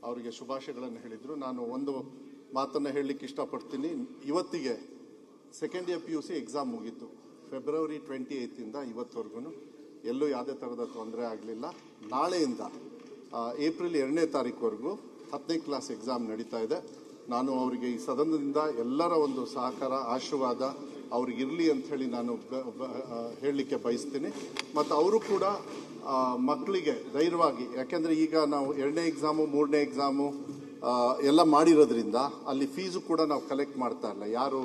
ಅವರಿಗೆ ಶುಭಾಶಯಗಳನ್ನು ಹೇಳಿದರು. ನಾನು ಒಂದು ಮಾತನ್ನು ಹೇಳಲಿಕ್ಕೆ ಇಷ್ಟಪಡ್ತೀನಿ. ಇವತ್ತಿಗೆ ಸೆಕೆಂಡ್ ಇಯರ್ PUC ಎಕ್ಸಾಮ್ ಮುಗೀತು. ಫೆಬ್ರವರಿ 28 ಇವತ್ತವರೆಗೂ ಎಲ್ಲೂ ಯಾವುದೇ ಥರದ ತೊಂದರೆ ಆಗಲಿಲ್ಲ. ನಾಳೆಯಿಂದ ಏಪ್ರಿಲ್ 2ನೇ ತಾರೀಕುವರೆಗೂ 10ನೇ ಕ್ಲಾಸ್ ಎಕ್ಸಾಮ್ ನಡೀತಾ ಇದೆ. ನಾನು ಅವರಿಗೆ ಈ ಸದನದಿಂದ ಎಲ್ಲರ ಒಂದು ಸಹಕಾರ ಆಶೀರ್ವಾದ ಅವ್ರಿಗಿರಲಿ ಅಂಥೇಳಿ ನಾನು ಹೇಳಲಿಕ್ಕೆ ಬಯಸ್ತೀನಿ. ಮತ್ತು ಅವರು ಕೂಡ ಮಕ್ಕಳಿಗೆ ಧೈರ್ಯವಾಗಿ, ಯಾಕೆಂದರೆ ಈಗ ನಾವು 2ನೇ ಎಕ್ಸಾಮು 3ನೇ ಎಕ್ಸಾಮು ಎಲ್ಲ ಮಾಡಿರೋದ್ರಿಂದ ಅಲ್ಲಿ ಫೀಸು ಕೂಡ ನಾವು ಕಲೆಕ್ಟ್ ಮಾಡ್ತಾ ಇಲ್ಲ. ಯಾರು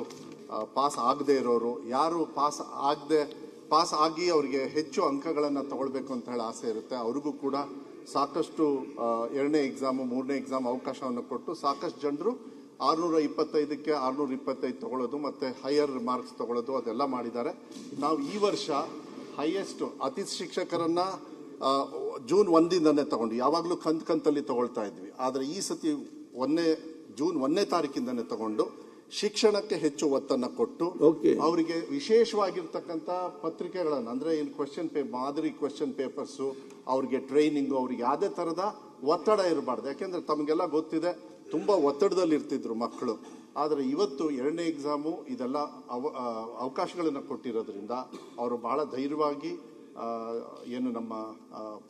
ಪಾಸ್ ಆಗದೆ ಇರೋರು, ಯಾರು ಪಾಸ್ ಆಗಿ ಅವರಿಗೆ ಹೆಚ್ಚು ಅಂಕಗಳನ್ನು ತಗೊಳ್ಬೇಕು ಅಂತ ಹೇಳಿ ಆಸೆ ಇರುತ್ತೆ, ಅವ್ರಿಗೂ ಕೂಡ ಸಾಕಷ್ಟು 2ನೇ ಎಕ್ಸಾಮು 3ನೇ ಎಕ್ಸಾಮ್ ಅವಕಾಶವನ್ನು ಕೊಟ್ಟು ಸಾಕಷ್ಟು ಜನರು 625ಕ್ಕೆ 625 ತಗೊಳ್ಳೋದು ಮತ್ತು ಹೈಯರ್ ಮಾರ್ಕ್ಸ್ ತಗೊಳ್ಳೋದು ಅದೆಲ್ಲ ಮಾಡಿದ್ದಾರೆ. ನಾವು ಈ ವರ್ಷ ಹೈಯೆಸ್ಟ್ ಅತಿಥಿ ಶಿಕ್ಷಕರನ್ನು ಜೂನ್ 1ನೇ ತಗೊಂಡು, ಯಾವಾಗಲೂ ಕಂತಲ್ಲಿ ತಗೊಳ್ತಾ ಇದ್ವಿ, ಆದರೆ ಈ ಸತಿ ಜೂನ್ 1ನೇ ತಾರೀಕಿಂದನೇ ತಗೊಂಡು ಶಿಕ್ಷಣಕ್ಕೆ ಹೆಚ್ಚು ಒತ್ತನ್ನು ಕೊಟ್ಟು ಅವರಿಗೆ ವಿಶೇಷವಾಗಿರ್ತಕ್ಕಂಥ ಪತ್ರಿಕೆಗಳನ್ನು, ಅಂದರೆ ಏನು ಮಾದರಿ ಕ್ವೆಶ್ಚನ್ ಪೇಪರ್ಸು, ಅವ್ರಿಗೆ ಟ್ರೈನಿಂಗು, ಅವ್ರಿಗೆ ಯಾವುದೇ ಥರದ ಒತ್ತಡ ಇರಬಾರ್ದು. ಯಾಕೆಂದರೆ ತಮಗೆಲ್ಲ ಗೊತ್ತಿದೆ, ತುಂಬ ಒತ್ತಡದಲ್ಲಿ ಇರ್ತಿದ್ರು ಮಕ್ಕಳು. ಆದರೆ ಇವತ್ತು 2ನೇ ಎಕ್ಸಾಮು ಇದೆಲ್ಲ ಅವಕಾಶಗಳನ್ನು ಕೊಟ್ಟಿರೋದ್ರಿಂದ ಅವರು ಬಹಳ ಧೈರ್ಯವಾಗಿ ಏನು ನಮ್ಮ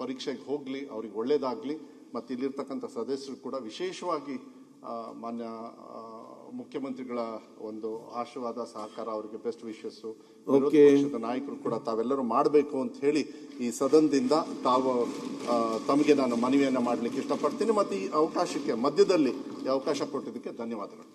ಪರೀಕ್ಷೆಗೆ ಹೋಗಲಿ, ಅವ್ರಿಗೆ ಒಳ್ಳೇದಾಗಲಿ. ಮತ್ತು ಇಲ್ಲಿರ್ತಕ್ಕಂಥ ಸದಸ್ಯರು ಕೂಡ ವಿಶೇಷವಾಗಿ ಮಾನ್ಯ ಮುಖ್ಯಮಂತ್ರಿಗಳ ಒಂದು ಆಶೀರ್ವಾದ ಸಹಕಾರ, ಅವರಿಗೆ ಬೆಸ್ಟ್ ವಿಶಸ್ಸು, ವಿರೋಧ ಪಕ್ಷದ ನಾಯಕರು ಕೂಡ ತಾವೆಲ್ಲರೂ ಮಾಡಬೇಕು ಅಂತ ಹೇಳಿ ಈ ಸದನದಿಂದ ತಮಗೆ ನಾನು ಮನವಿಯನ್ನು ಮಾಡಲಿಕ್ಕೆ ಇಷ್ಟಪಡ್ತೀನಿ. ಮತ್ತು ಈ ಅವಕಾಶಕ್ಕೆ ಮಧ್ಯದಲ್ಲಿ ಈ ಅವಕಾಶ ಕೊಟ್ಟಿದ್ದಕ್ಕೆ ಧನ್ಯವಾದಗಳು.